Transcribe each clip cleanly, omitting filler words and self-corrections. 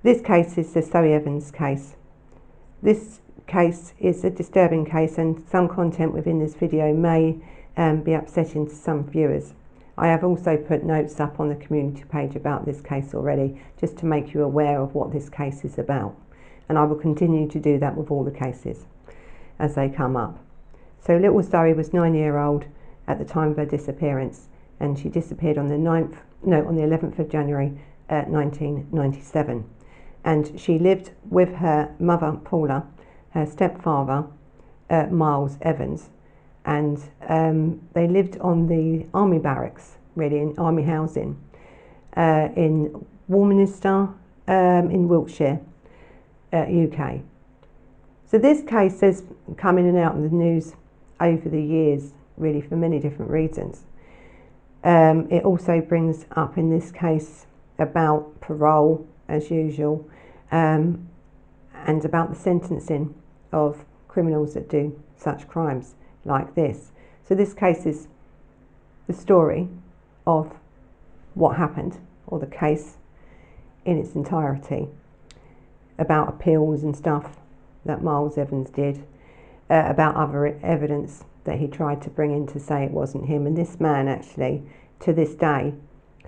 This case is the Zoe Evans case. This case is a disturbing case, and some content within this video may be upsetting to some viewers. I have also put notes up on the community page about this case already, just to make you aware of what this case is about. And I will continue to do that with all the cases as they come up. So little Zoe was 9-year-old at the time of her disappearance, and she disappeared on the 11th of January 1997. And she lived with her mother Paula, her stepfather Miles Evans, and they lived on the army barracks, really, in army housing in Warminster in Wiltshire, UK. So this case has come in and out of the news over the years, really, for many different reasons. It also brings up in this case about parole, as usual, and about the sentencing of criminals that do such crimes like this. So this case is the story of what happened, or the case in its entirety, about appeals and stuff that Miles Evans did, about other evidence that he tried to bring in to say it wasn't him. And this man actually, to this day,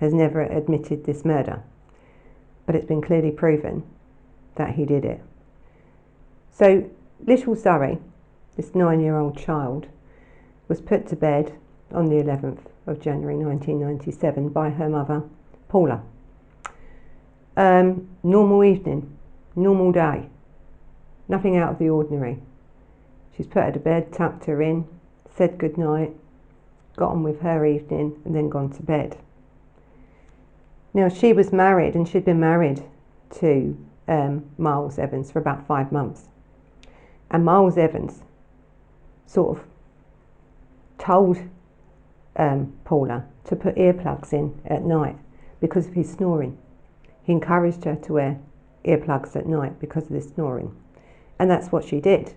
has never admitted this murder, but it's been clearly proven that he did it. So little Zoe, this 9-year-old child, was put to bed on the 11th of January 1997 by her mother Paula. Normal evening, normal day, nothing out of the ordinary. She's put her to bed, tucked her in, said good night, got on with her evening, and then gone to bed. Now, she was married, and she'd been married to Miles Evans for about 5 months. And Miles Evans sort of told Paula to put earplugs in at night because of his snoring. He encouraged her to wear earplugs at night because of this snoring. And that's what she did.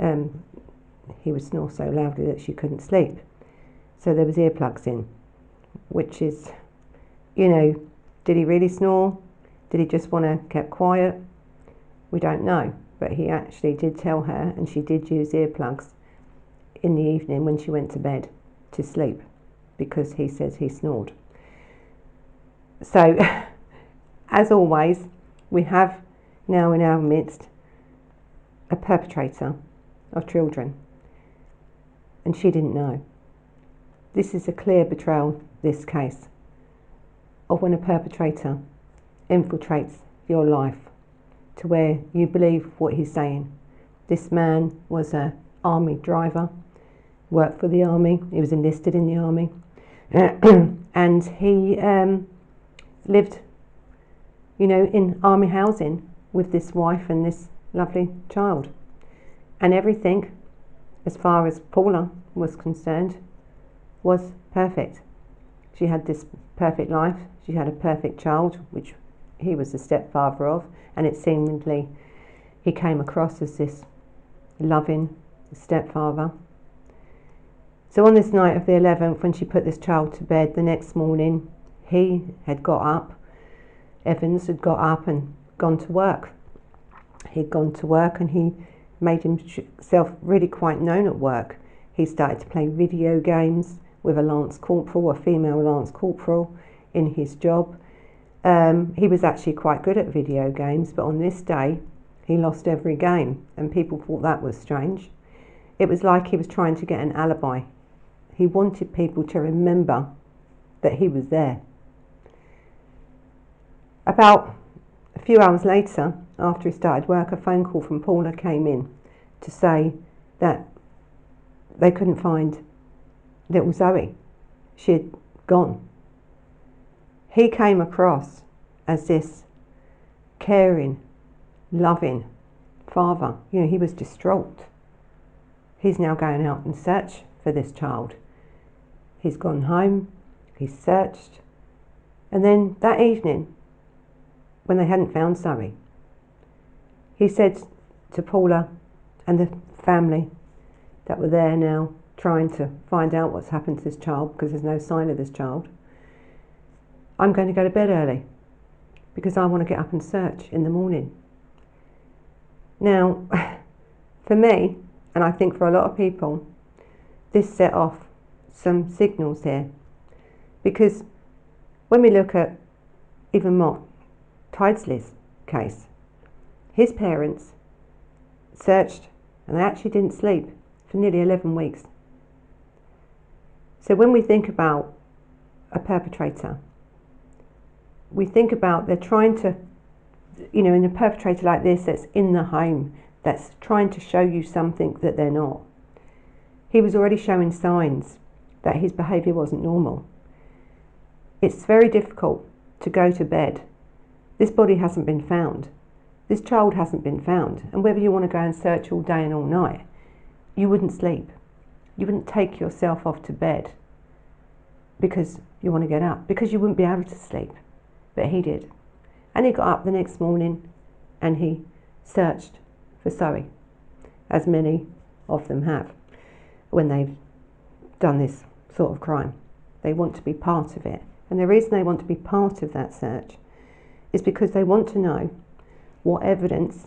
He would snore so loudly that she couldn't sleep. So there was earplugs in, which is, you know, did he really snore? Did he just want to keep quiet? We don't know. But he actually did tell her, and she did use earplugs in the evening when she went to bed to sleep, because he says he snored. So, as always, we have now in our midst a perpetrator of children, and she didn't know. This is a clear betrayal, this case, of when a perpetrator infiltrates your life to where you believe what he's saying. This man was an army driver, worked for the army, he was enlisted in the army, and he lived, you know, in army housing with this wife and this lovely child. And everything, as far as Paula was concerned, was perfect. She had this perfect life, she had a perfect child, which he was the stepfather of, and it seemingly he came across as this loving stepfather. So on this night of the 11th, when she put this child to bed, the next morning he had got up, Evans had got up and gone to work. He'd gone to work and he made himself really quite known at work. He started to play video games with a lance corporal, a female lance corporal, in his job. He was actually quite good at video games, but on this day he lost every game, and people thought that was strange. It was like he was trying to get an alibi. He wanted people to remember that he was there. About a few hours later, after he started work, a phone call from Paula came in to say that they couldn't find little Zoe. She had gone. He came across as this caring, loving father. You know, he was distraught. He's now going out and search for this child. He's gone home, he's searched, and then that evening, when they hadn't found Zoe, he said to Paula and the family that were there now trying to find out what's happened to this child, because there's no sign of this child, I'm going to go to bed early. because I want to get up and search in the morning. Now, for me, and I think for a lot of people, this set off some signals here, because when we look at even Mark Tydesley's case, his parents searched and they actually didn't sleep for nearly 11 weeks. So when we think about a perpetrator, we think about they're trying to, in a perpetrator like this that's in the home, that's trying to show you something that they're not. He was already showing signs that his behaviour wasn't normal. It's very difficult to go to bed. This body hasn't been found. This child hasn't been found. And whether you want to go and search all day and all night, you wouldn't sleep. You wouldn't take yourself off to bed because you want to get up, because you wouldn't be able to sleep. But he did. And he got up the next morning and he searched for Zoe, as many of them have when they've done this sort of crime. They want to be part of it. And the reason they want to be part of that search is because they want to know what evidence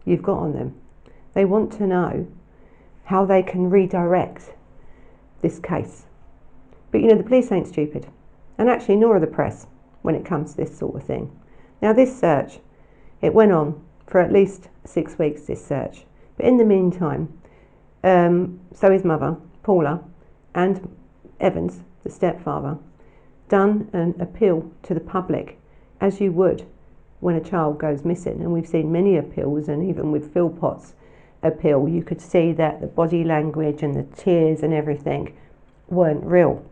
you've got on them. They want to know how they can redirect this case. But the police ain't stupid, and actually nor are the press when it comes to this sort of thing. Now this search, it went on for at least 6 weeks, this search. But in the meantime, Zoe's mother, Paula, and Evans, the stepfather, done an appeal to the public, as you would when a child goes missing. And we've seen many appeals, and even with Philpott's appeal, you could see that the body language and the tears and everything weren't real.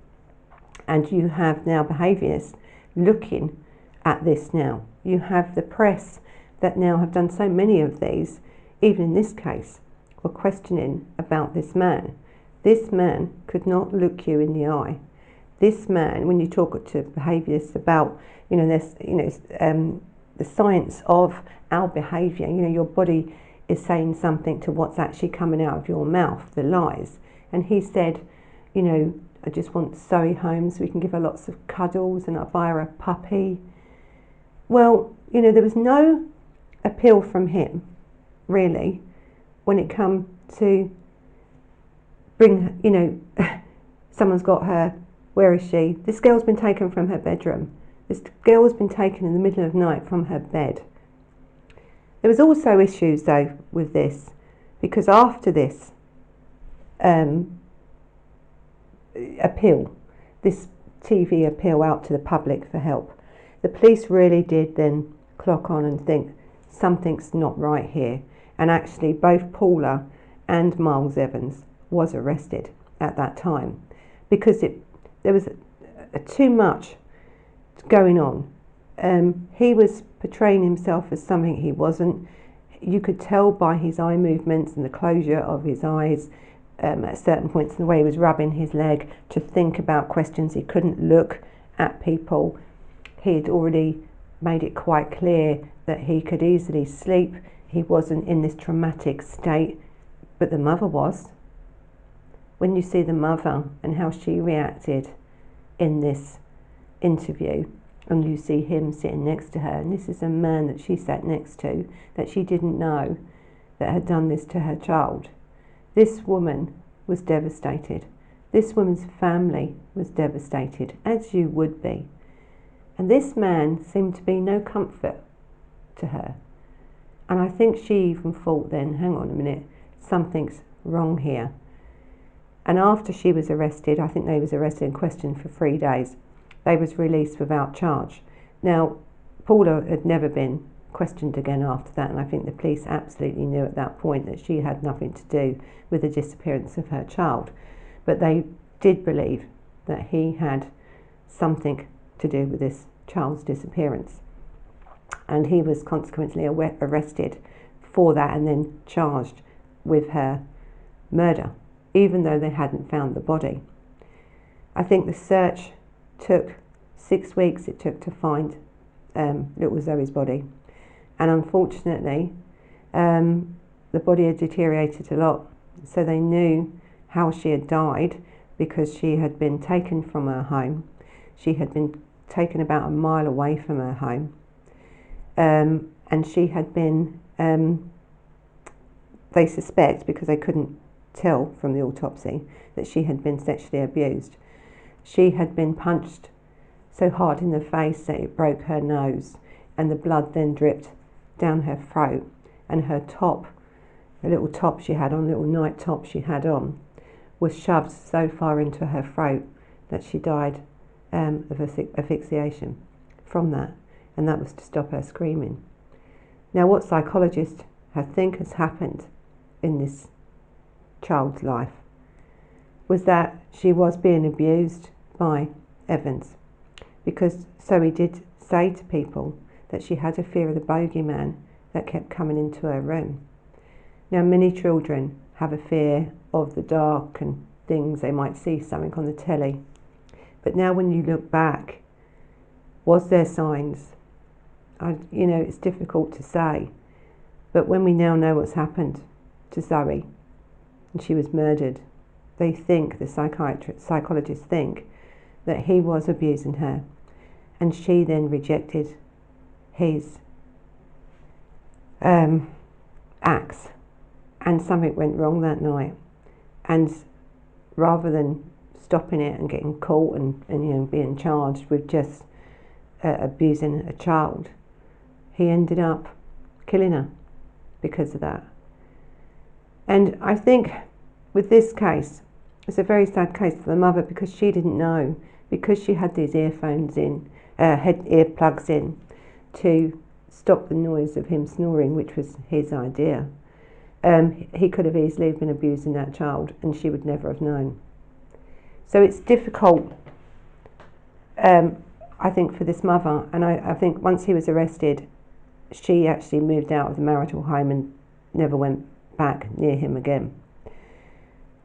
And you have now behaviourists looking at this now. You have the press that now have done so many of these, even in this case, were questioning about this man. This man could not look you in the eye. This man, when you talk to behaviourists about, the science of our behaviour, your body is saying something to what's actually coming out of your mouth, the lies. And he said, I just want Zoe home so we can give her lots of cuddles and I'll buy her a puppy. Well, there was no appeal from him, really, when it come to bring, someone's got her, where is she? This girl's been taken from her bedroom. This girl's been taken in the middle of the night from her bed. There was also issues, though, with this, because after this appeal, this TV appeal out to the public for help, the police really did then clock on and think something's not right here. And actually both Paula and Miles Evans was arrested at that time, because there was too much going on. He was portraying himself as something he wasn't. You could tell by his eye movements and the closure of his eyes at certain points, and the way he was rubbing his leg to think about questions. He couldn't look at people. He had already made it quite clear that he could easily sleep. He wasn't in this traumatic state, but the mother was. When you see the mother and how she reacted in this interview, and you see him sitting next to her, and this is a man that she sat next to, that she didn't know, that had done this to her child. This woman was devastated. This woman's family was devastated, as you would be. And this man seemed to be no comfort to her. And I think she even thought then, hang on a minute, something's wrong here. And after she was arrested, I think they was arrested and questioned for 3 days, they was released without charge. Now, Paula had never been questioned again after that, and I think the police absolutely knew at that point that she had nothing to do with the disappearance of her child. But they did believe that he had something to do with this child's disappearance. And he was consequently arrested for that and then charged with her murder, even though they hadn't found the body. I think the search took 6 weeks it took to find little Zoe's body. And unfortunately, the body had deteriorated a lot. So they knew how she had died, because she had been taken from her home. She had been taken about a mile away from her home. and she had been, they suspect, because they couldn't tell from the autopsy, that she had been sexually abused. She had been punched so hard in the face that it broke her nose, and the blood then dripped down her throat, and her top, the little top she had on, little night top she had on, was shoved so far into her throat that she died of asphyxiation from that, and that was to stop her screaming. Now, what psychologists think has happened in this child's life was that she was being abused by Evans, because Zoe did say to people that she had a fear of the bogeyman that kept coming into her room. Now, many children have a fear of the dark and things. They might see something on the telly, but now when you look back, was there signs? You know, it's difficult to say, but when we now know what's happened to Zoe and she was murdered, they think, the psychologists think, that he was abusing her, and she then rejected his acts, and something went wrong that night, and rather than stopping it and getting caught and you know, being charged with just abusing a child, he ended up killing her because of that. And I think with this case, it's a very sad case for the mother, because she didn't know, because she had these earphones in, earplugs in, to stop the noise of him snoring, which was his idea. He could have easily been abusing that child, and she would never have known. So it's difficult, I think, for this mother, and I think once he was arrested, she actually moved out of the marital home and never went back near him again.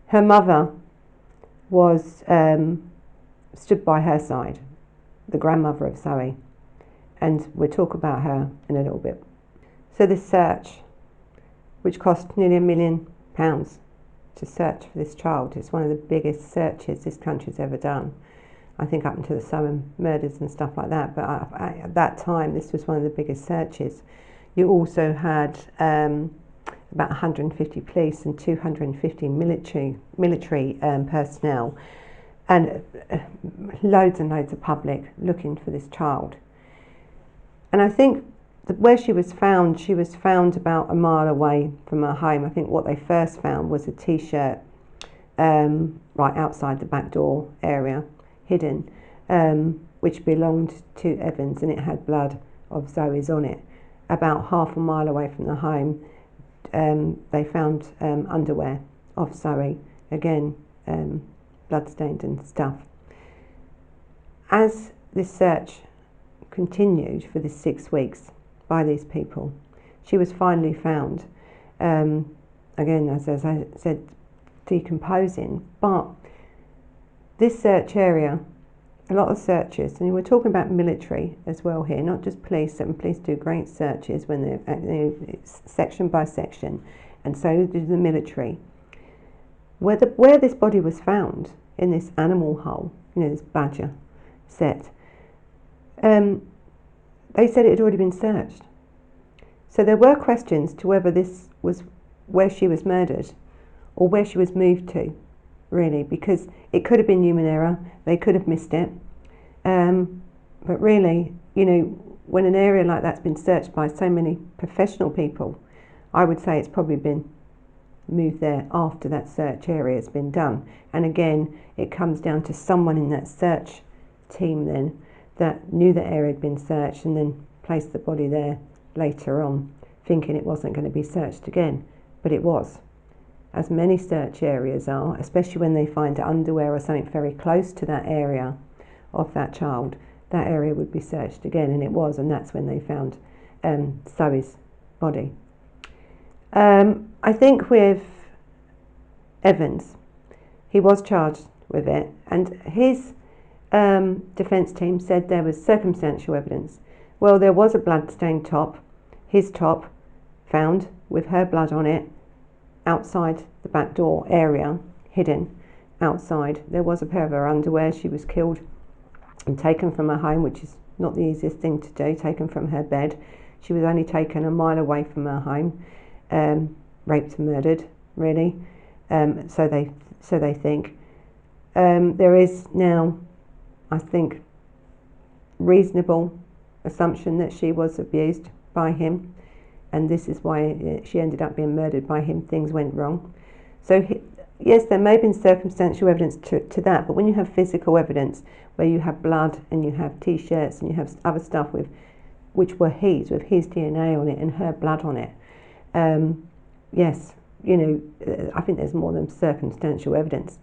Her mother was stood by her side, the grandmother of Zoe, and we'll talk about her in a little bit. So this search, which cost nearly £1 million to search for this child, it's one of the biggest searches this country's ever done. I think up until the Zoe murders and stuff like that, but at that time this was one of the biggest searches. You also had about 150 police and 250 military personnel, and loads and loads of public looking for this child. And I think that where she was found about a mile away from her home. I think what they first found was a t-shirt right outside the back door area, hidden, which belonged to Evans, and it had blood of Zoe's on it. About half a mile away from the home, they found underwear of Zoe, again bloodstained and stuff. As this search continued for the 6 weeks by these people, she was finally found, again, as I said, decomposing. But this search area, a lot of searches, and we're talking about military as well here, not just police, and police do great searches when they're section by section, and so do the military. Where this body was found, in this animal hole, you know, this badger set, they said it had already been searched. So there were questions to whether this was where she was murdered or where she was moved to, really, because it could have been human error, they could have missed it. But really, you know, when an area like that's been searched by so many professional people, I would say it's probably been moved there after that search area has been done. And again, it comes down to someone in that search team then that knew the area had been searched and then placed the body there later on, thinking it wasn't going to be searched again, but it was. As many search areas are, especially when they find underwear or something very close to that area of that child, that area would be searched again, and it was, and that's when they found Zoe's body. I think with Evans, he was charged with it, and his defence team said there was circumstantial evidence. Well, there was a blood-stained top, his top, found with her blood on it, outside the back door area, hidden outside. There was a pair of her underwear. She was killed and taken from her home, which is not the easiest thing to do, taken from her bed, She was only taken a mile away from her home, raped and murdered, really. So they think. There is now, I think, reasonable assumption that she was abused by him, and this is why she ended up being murdered by him. Things went wrong. So yes, there may have been circumstantial evidence to that, but when you have physical evidence where you have blood and you have t-shirts and you have other stuff which were his, with his DNA on it and her blood on it, yes, you know, I think there's more than circumstantial evidence.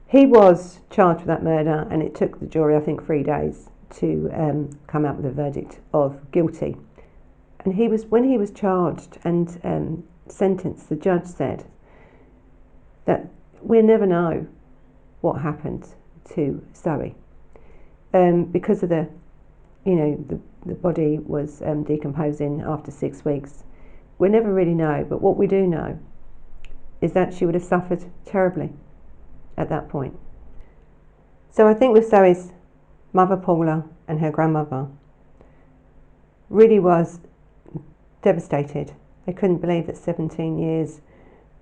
He was charged with that murder, and it took the jury, I think, 3 days to come out with a verdict of guilty. And when he was charged and sentenced, the judge said that we'll never know what happened to Zoe, because of the body was decomposing after 6 weeks. We'll never really know, but what we do know is that she would have suffered terribly at that point. So I think with Zoe's mother Paula and her grandmother really was devastated. They couldn't believe that 17 years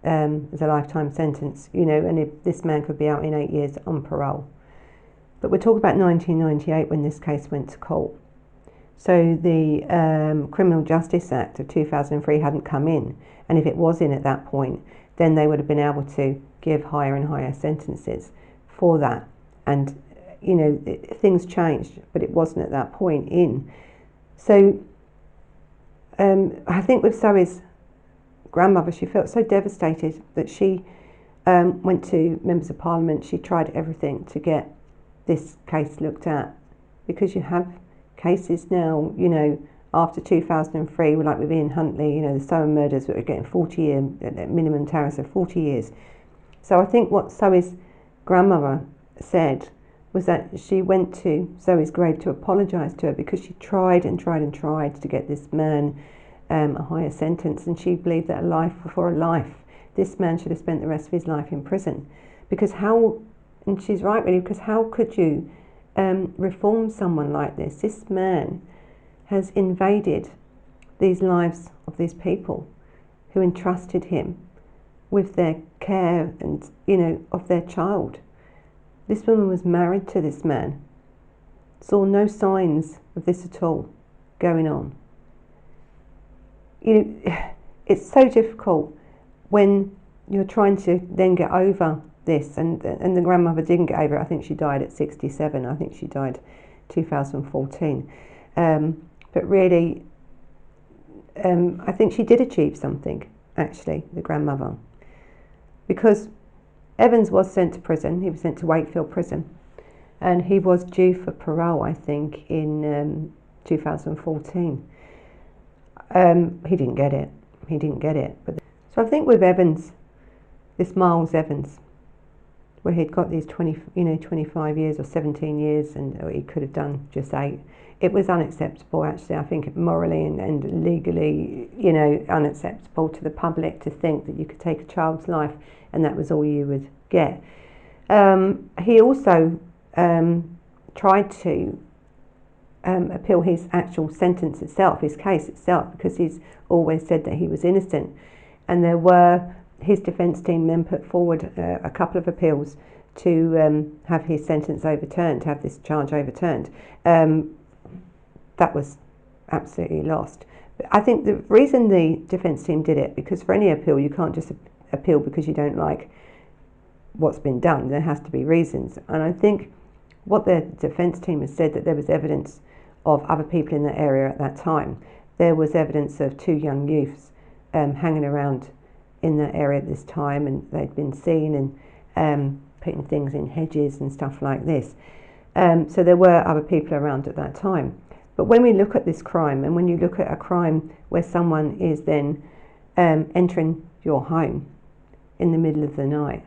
was a lifetime sentence, you know, and this man could be out in 8 years on parole. But we're talking about 1998 when this case went to court. So the Criminal Justice Act of 2003 hadn't come in, and if it was in at that point, then they would have been able to give higher and higher sentences for that. And, you know, things changed, but it wasn't at that point in. So I think with Zoe's grandmother, she felt so devastated that she went to members of parliament. She tried everything to get this case looked at, because you have cases now, you know, after 2003, like with Ian Huntley, you know, the Soham murders that were getting 40-year minimum tariffs of 40 years. So I think what Zoe's grandmother said was that she went to Zoe's grave to apologise to her, because she tried and tried and tried to get this man a higher sentence, and she believed that a life for a life, this man should have spent the rest of his life in prison. Because how, and she's right really, because how could you reform someone like this? This man has invaded these lives of these people who entrusted him with their care and, you know, of their child. This woman was married to this man, saw no signs of this at all going on. You know, it's so difficult when you're trying to then get over this, and the grandmother didn't get over it. I think she died at 67. I think she died 2014. But really, I think she did achieve something, actually, the grandmother, because Evans was sent to prison. He was sent to Wakefield prison, and he was due for parole, I think, in 2014. He didn't get it. He didn't get it. But so I think with Evans, this Miles Evans, where he'd got these 25 years or 17 years, and he could have done just 8. It was unacceptable, actually. I think morally and legally, you know, unacceptable to the public to think that you could take a child's life and that was all you would get. He also tried to appeal his actual sentence itself, his case itself, because he's always said that he was innocent. And his defence team then put forward a couple of appeals to have his sentence overturned, to have this charge overturned. That was absolutely lost. But I think the reason the defence team did it, because for any appeal you can't just appeal because you don't like what's been done. There has to be reasons. And I think what the defence team has said, that there was evidence of other people in the area at that time. There was evidence of 2 young youths hanging around in the area at this time, and they'd been seen and putting things in hedges and stuff like this. So there were other people around at that time. But when we look at this crime, and when you look at a crime where someone is then entering your home in the middle of the night,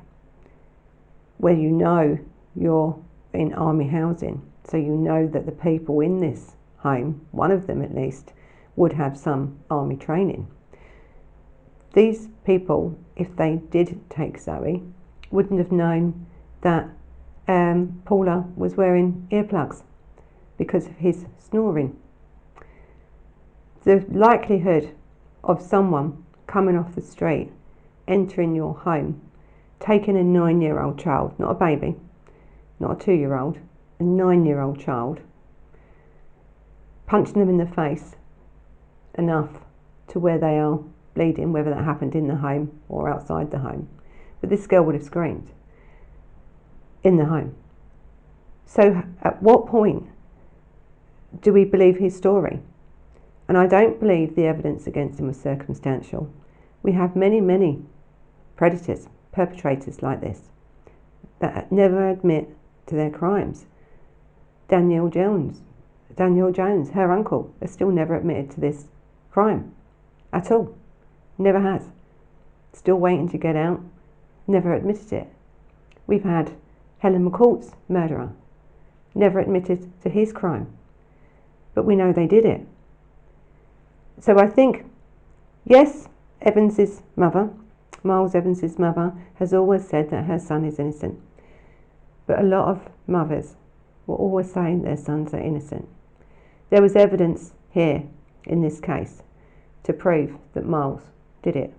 where you know you're in army housing, so you know that the people in this home, one of them at least, would have some army training. These people, if they did take Zoe, wouldn't have known that Paula was wearing earplugs because of his snoring. The likelihood of someone coming off the street, entering your home, taking a 9-year-old child, not a baby, not a 2-year-old, a 9-year-old child, punching them in the face enough to where they are bleeding, whether that happened in the home or outside the home. But this girl would have screamed in the home. So at what point do we believe his story? And I don't believe the evidence against him was circumstantial. We have many, many predators, perpetrators like this, that never admit to their crimes. Danielle Jones, her uncle, has still never admitted to this crime at all. Never has. Still waiting to get out. Never admitted it. We've had Helen McCourt's murderer. Never admitted to his crime. But we know they did it. So I think, yes, Evans's mother, Miles Evans's mother, has always said that her son is innocent. But a lot of mothers were always saying their sons are innocent. There was evidence here in this case to prove that Miles did it.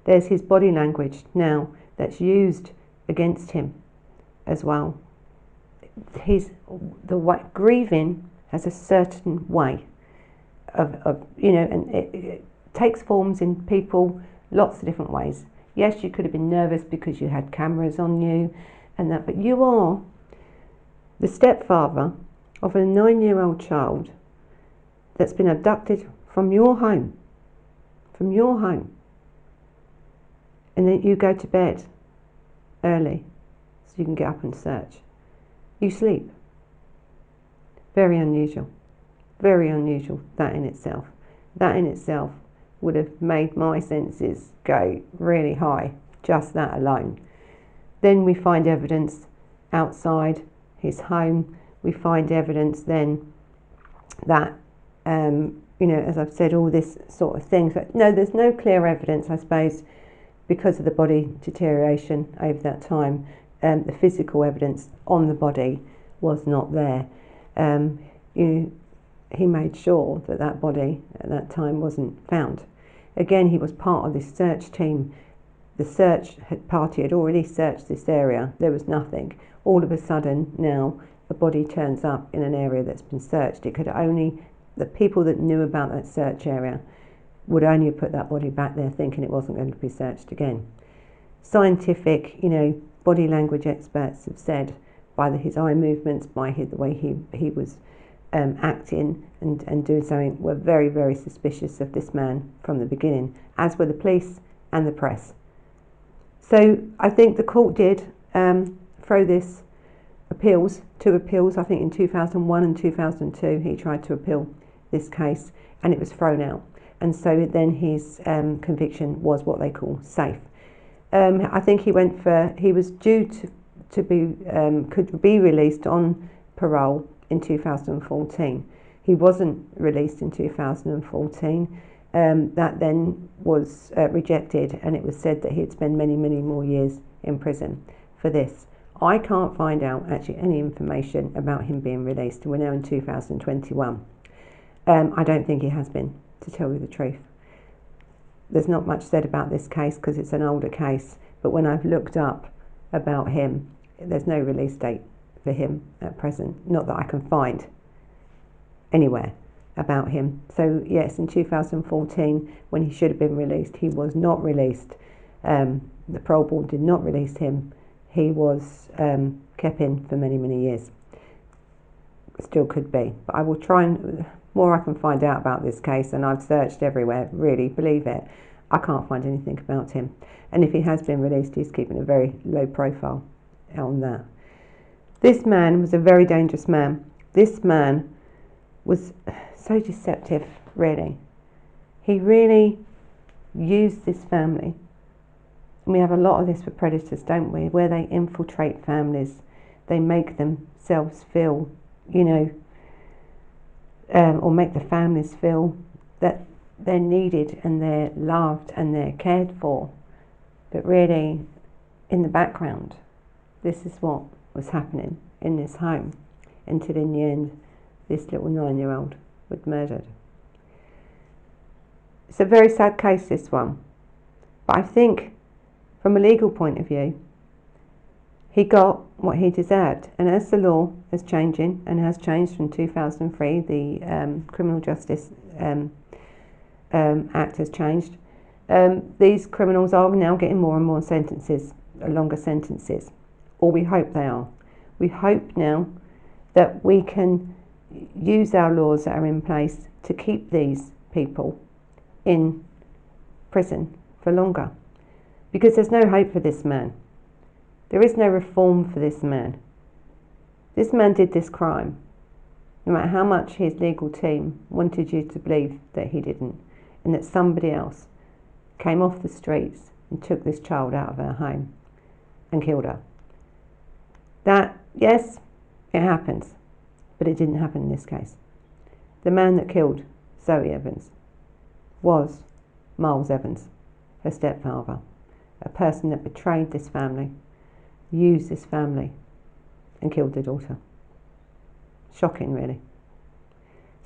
There's his body language now that's used against him as well. Grieving has a certain way of and it takes forms in people lots of different ways. Yes, you could have been nervous because you had cameras on you and that, but you are the stepfather of a 9-year-old child that's been abducted from your home, and then you go to bed early so you can get up and search. You sleep. Very unusual, that in itself. That in itself would have made my senses go really high, just that alone. Then we find evidence outside his home. We find evidence then that as I've said, all this sort of thing. But no, there's no clear evidence, I suppose, because of the body deterioration over that time. The physical evidence on the body was not there. He made sure that that body at that time wasn't found. Again, he was part of this search team. The search party had already searched this area. There was nothing. All of a sudden, now a body turns up in an area that's been searched. It could only, the people that knew about that search area would only have put that body back there thinking it wasn't going to be searched again. Scientific, body language experts have said by his eye movements, by the way he was acting and doing something, were very, very suspicious of this man from the beginning, as were the police and the press. So I think the court did throw this two appeals, I think in 2001 and 2002 he tried to appeal this case and it was thrown out. And so then his conviction was what they call safe. I think he was due to be, could be released on parole in 2014. He wasn't released in 2014. That then was rejected, and it was said that he'd spend many, many more years in prison for this. I can't find out actually any information about him being released. We're now in 2021. I don't think he has been, to tell you the truth. There's not much said about this case because it's an older case, but when I've looked up about him, there's no release date for him at present, not that I can find anywhere about him. So yes, in 2014, when he should have been released, he was not released. The parole board did not release him. He was kept in for many, many years. Still could be, but I will try and, more I can find out about this case, and I've searched everywhere, really, believe it, I can't find anything about him. And if he has been released, he's keeping a very low profile on that. This man was a very dangerous man. This man was so deceptive, really. He really used this family. And we have a lot of this with predators, don't we? Where they infiltrate families, they make themselves feel, or make the families feel that they're needed and they're loved and they're cared for. But really, in the background, this is what was happening in this home, until in the end, this little 9-year-old was murdered. It's a very sad case, this one. But I think, from a legal point of view, he got what he deserved. And as the law is changing, and has changed from 2003, the Criminal Justice Act has changed, these criminals are now getting more and more sentences, longer sentences. Or we hope they are. We hope now that we can use our laws that are in place to keep these people in prison for longer. Because there's no hope for this man. There is no reform for this man. This man did this crime. No matter how much his legal team wanted you to believe that he didn't, and that somebody else came off the streets and took this child out of her home and killed her. That, yes, it happens, but it didn't happen in this case. The man that killed Zoe Evans was Miles Evans, her stepfather, a person that betrayed this family, used this family, and killed their daughter. Shocking, really.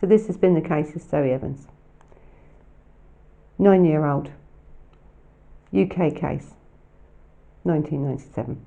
So this has been the case of Zoe Evans. 9-year-old, UK case, 1997.